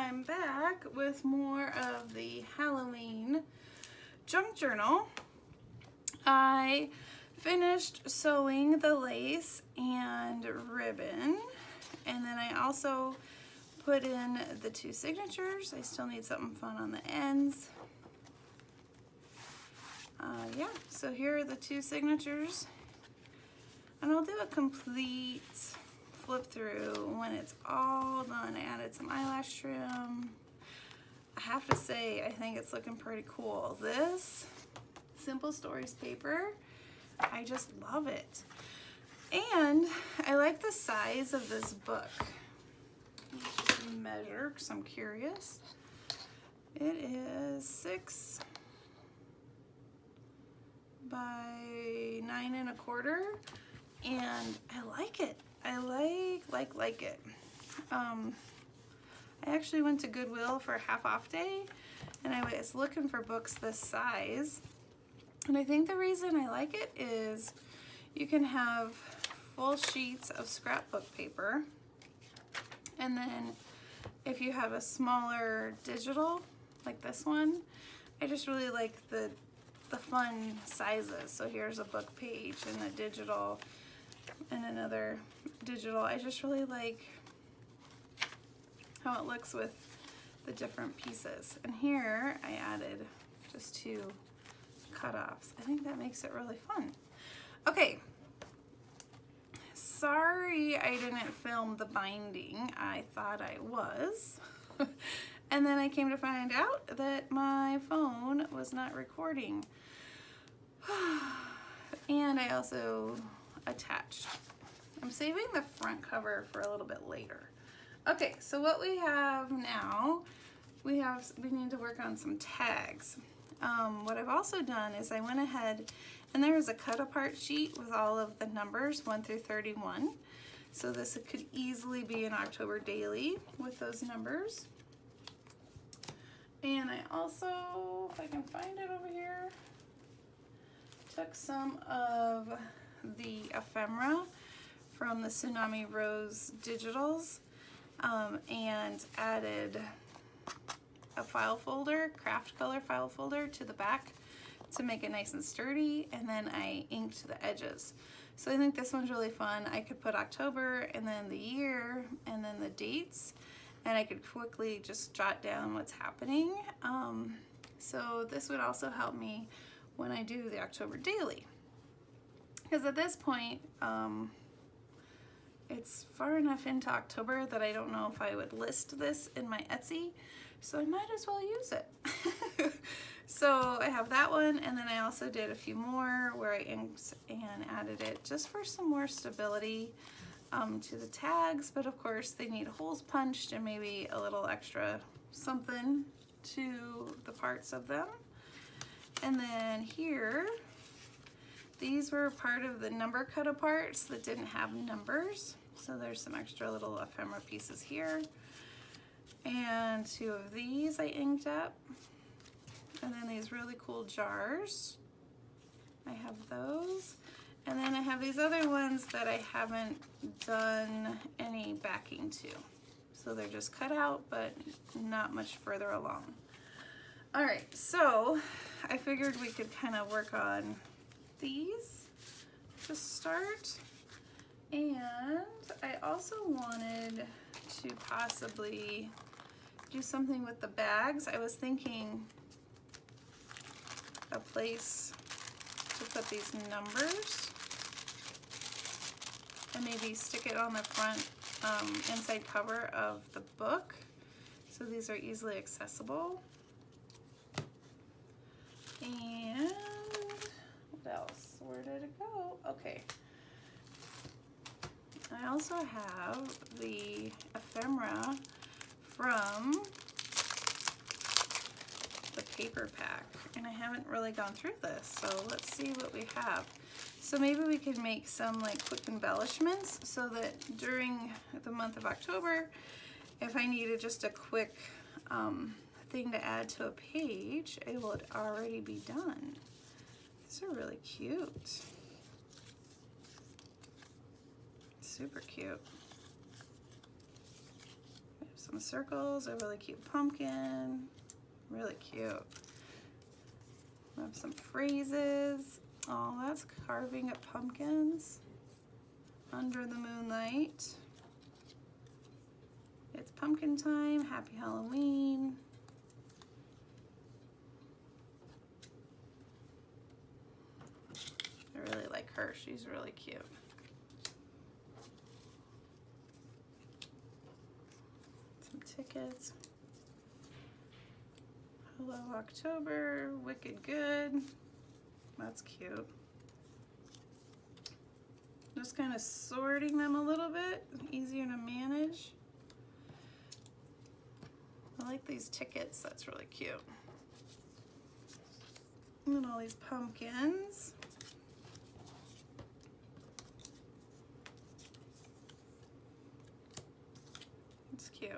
I'm back with more of the Halloween junk journal. I finished sewing the lace and ribbon, and then I also put in the 2 signatures. I still need something fun on the ends. Yeah, so here are the 2 signatures, and I'll do a complete flip through when it's all done. I added some eyelash trim. I have to say, I think it's looking pretty cool. This Simple Stories paper, I just love it. And I like the size of this book. Let's just measure because I'm curious. It is 6 by 9 1/4, and I like it. I like it. I actually went to Goodwill for a half-off day, and I was looking for books this size. And I think the reason I like it is you can have full sheets of scrapbook paper, and then if you have a smaller digital like this one, I just really like the fun sizes. So here's a book page and a digital and another digital. I just really like how it looks with the different pieces. And here I added just 2 cutoffs. I think that makes it really fun. Okay, sorry I didn't film the binding. I thought I was. And then I came to find out that my phone was not recording. And I also attached. I'm saving the front cover for a little bit later. Okay, so what we have now, we need to work on some tags. What I've also done is I went ahead, and there was a cut apart sheet with all of the numbers 1 through 31. So this could easily be an October daily with those numbers. And I also, if I can find it over here, took some of the ephemera from the TsunamiRose digitals and added a file folder, craft color file folder, to the back to make it nice and sturdy, and then I inked the edges. So I think this one's really fun. I could put October and then the year and then the dates, and I could quickly just jot down what's happening. So this would also help me when I do the October daily, because at this point it's far enough into October that I don't know if I would list this in my Etsy, so I might as well use it. So I have that one, and then I also did a few more where I inked and added it just for some more stability to the tags, but of course they need holes punched and maybe a little extra something to the parts of them. And then here, these were part of the number cut aparts that didn't have numbers. So there's some extra little ephemera pieces here. And 2 of these I inked up. And then these really cool jars. I have those. And then I have these other ones that I haven't done any backing to. So they're just cut out, but not much further along. All right, so I figured we could kind of work on these to start. And I also wanted to possibly do something with the bags. I was thinking a place to put these numbers and maybe stick it on the front inside cover of the book. So these are easily accessible. And what else? Where did it go? Okay. I also have the ephemera from the paper pack, and I haven't really gone through this, so let's see what we have. So maybe we could make some like quick embellishments so that during the month of October, if I needed just a quick thing to add to a page, it would already be done. These are really cute. Super cute. Some circles, a really cute pumpkin, really cute. I have some phrases. Oh, that's carving at pumpkins under the moonlight. It's pumpkin time, happy Halloween. I really like her, she's really cute. Some tickets. Hello October, Wicked Good. That's cute. Just kind of sorting them a little bit, easier to manage. I like these tickets, that's really cute. And then all these pumpkins. It's cute.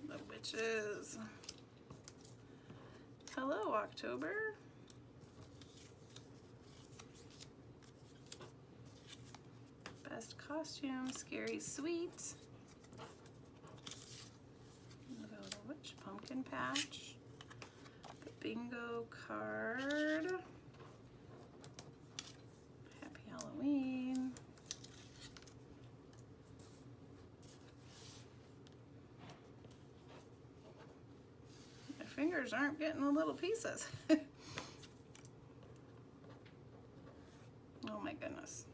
The witches. Hello, October. Best costume, Scary Sweet. The witch pumpkin patch. The bingo card. Happy Halloween. My fingers aren't getting the little pieces. Oh my goodness.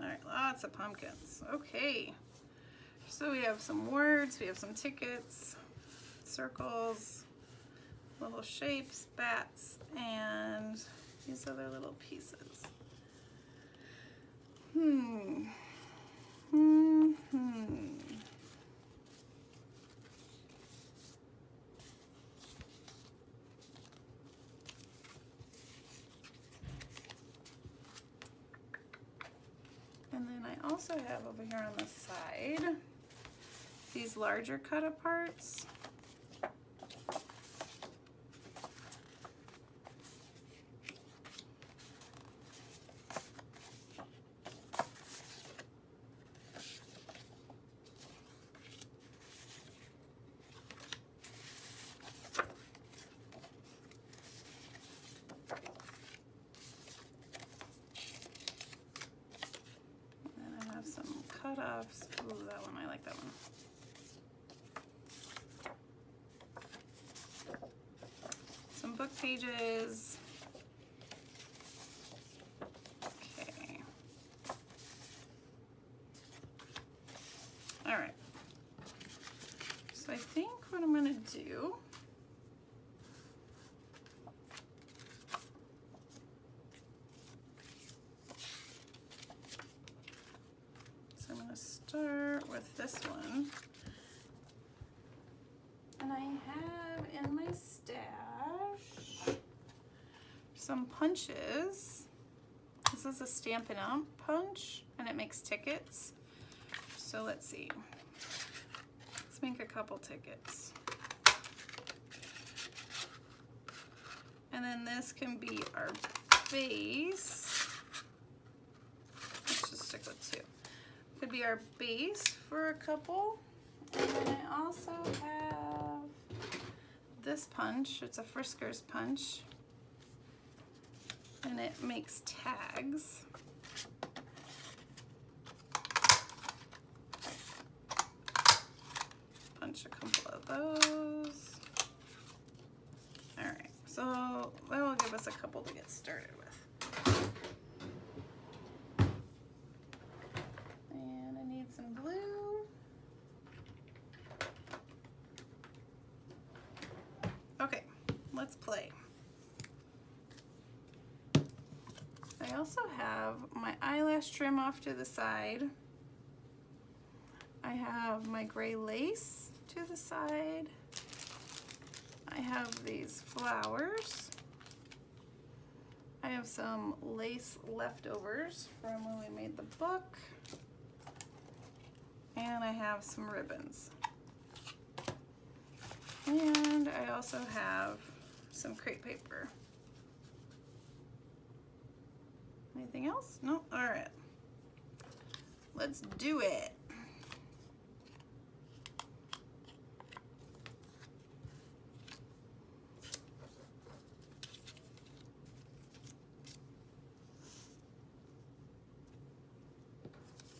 All right, lots of pumpkins. Okay, so we have some words, we have some tickets, circles, little shapes, bats, and these other little pieces. And then I also have over here on the side these larger cut aparts. Cutoffs. Ooh, that one, I like that one. Some book pages. Okay. All right. So I think what I'm going to do start with this one, and I have in my stash some punches. This is a Stampin' Up! Punch, and it makes tickets. So let's see. Let's make a couple tickets. And then this can be our base. Let's just stick with two. Could be our base for a couple. And then I also have this punch. It's a Frisker's punch. And it makes tags. Punch a couple of those. All right, so that will give us a couple to get started with. Some glue. Okay, let's play. I also have my eyelash trim off to the side. I have my gray lace to the side. I have these flowers. I have some lace leftovers from when we made the book. And I have some ribbons. And I also have some crepe paper. Anything else? No? All right. Let's do it.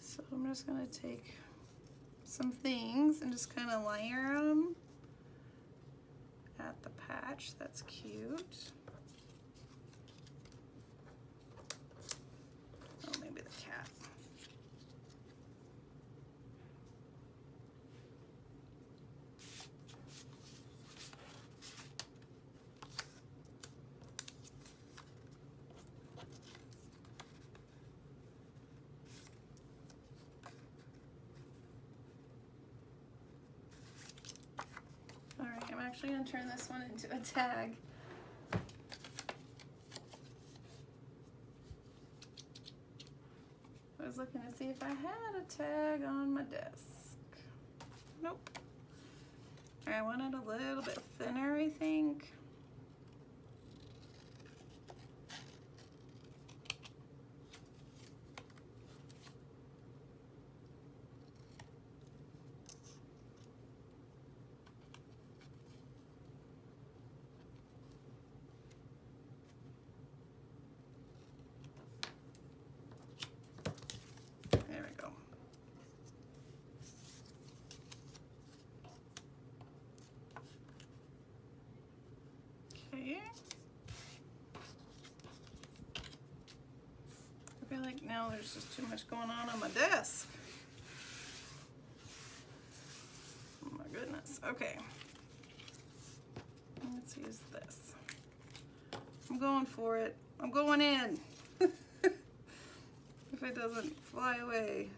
So I'm just going to take some things and just kind of layer them at the patch. That's cute. Oh, maybe the cat. All right, I'm actually going to turn this one into a tag. I was looking to see if I had a tag on my desk. Nope. I want it a little bit thinner, I think. There we go. Okay. I feel like now there's just too much going on my desk. Oh my goodness. Okay. Let's use this. I'm going for it. I'm going in. If it doesn't fly away.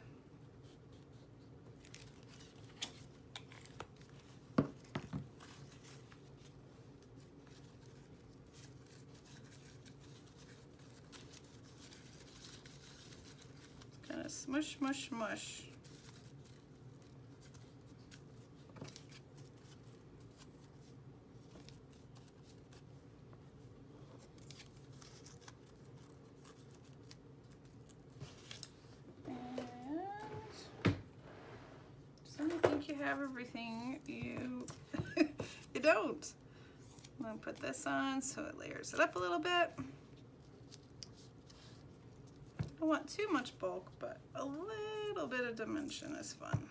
Kind of smush, smush, smush. You have everything, you don't. I'm going to put this on so it layers it up a little bit. I don't want too much bulk, but a little bit of dimension is fun.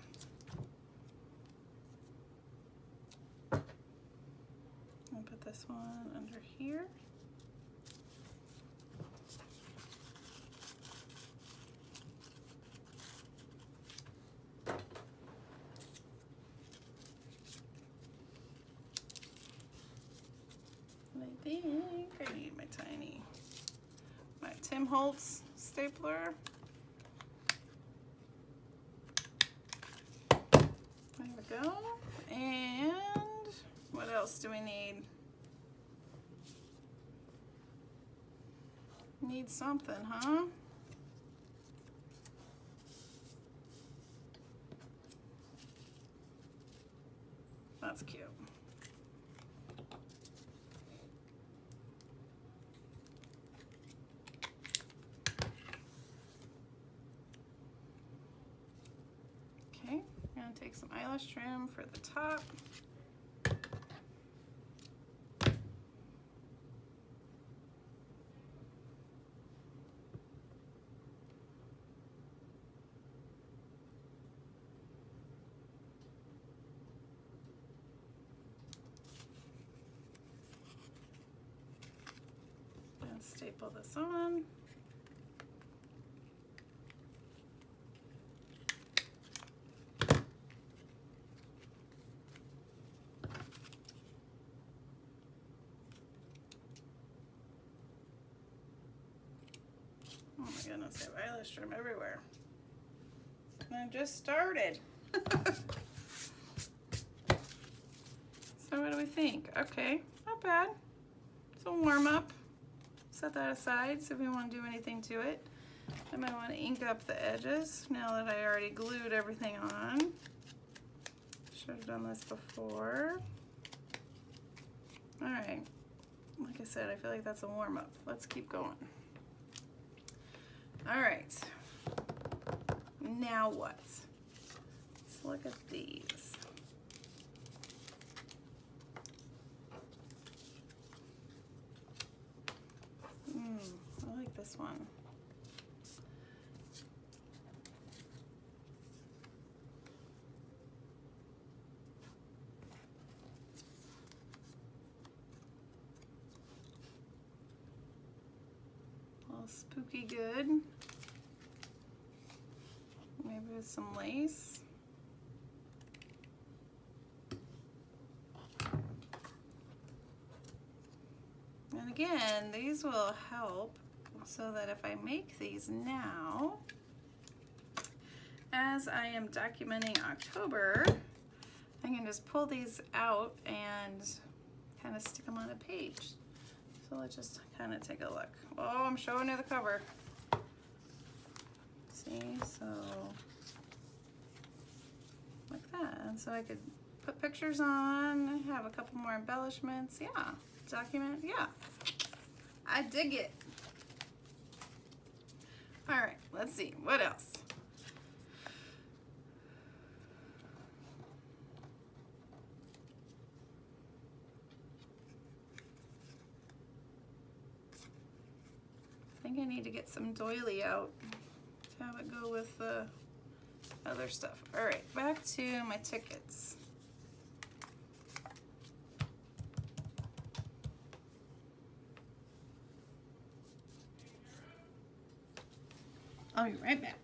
I'll put this one under here. I think I need my Tim Holtz stapler. There we go. And what else do we need? Need something, huh? That's cute. Okay, I'm gonna take some eyelash trim for the top. And staple this on. Oh my goodness, I have eyelash trim everywhere. And I just started. So what do we think? Okay, not bad. It's a warm up. Set that aside so if we want to do anything to it. I might want to ink up the edges now that I already glued everything on. Should have done this before. All right, like I said, I feel like that's a warm-up. Let's keep going. All right, now what? Let's look at these. I like this one. All spooky good. Maybe with some lace. And again, these will help so that if I make these now, as I am documenting October, I can just pull these out and kind of stick them on a page. So let's just kind of take a look. Oh, I'm showing you the cover. See, so like that. And so I could put pictures on, have a couple more embellishments. Yeah, document, yeah. I dig it. All right, let's see, what else? I think I need to get some doily out to have it go with the other stuff. All right, back to my tickets. I'll be right back.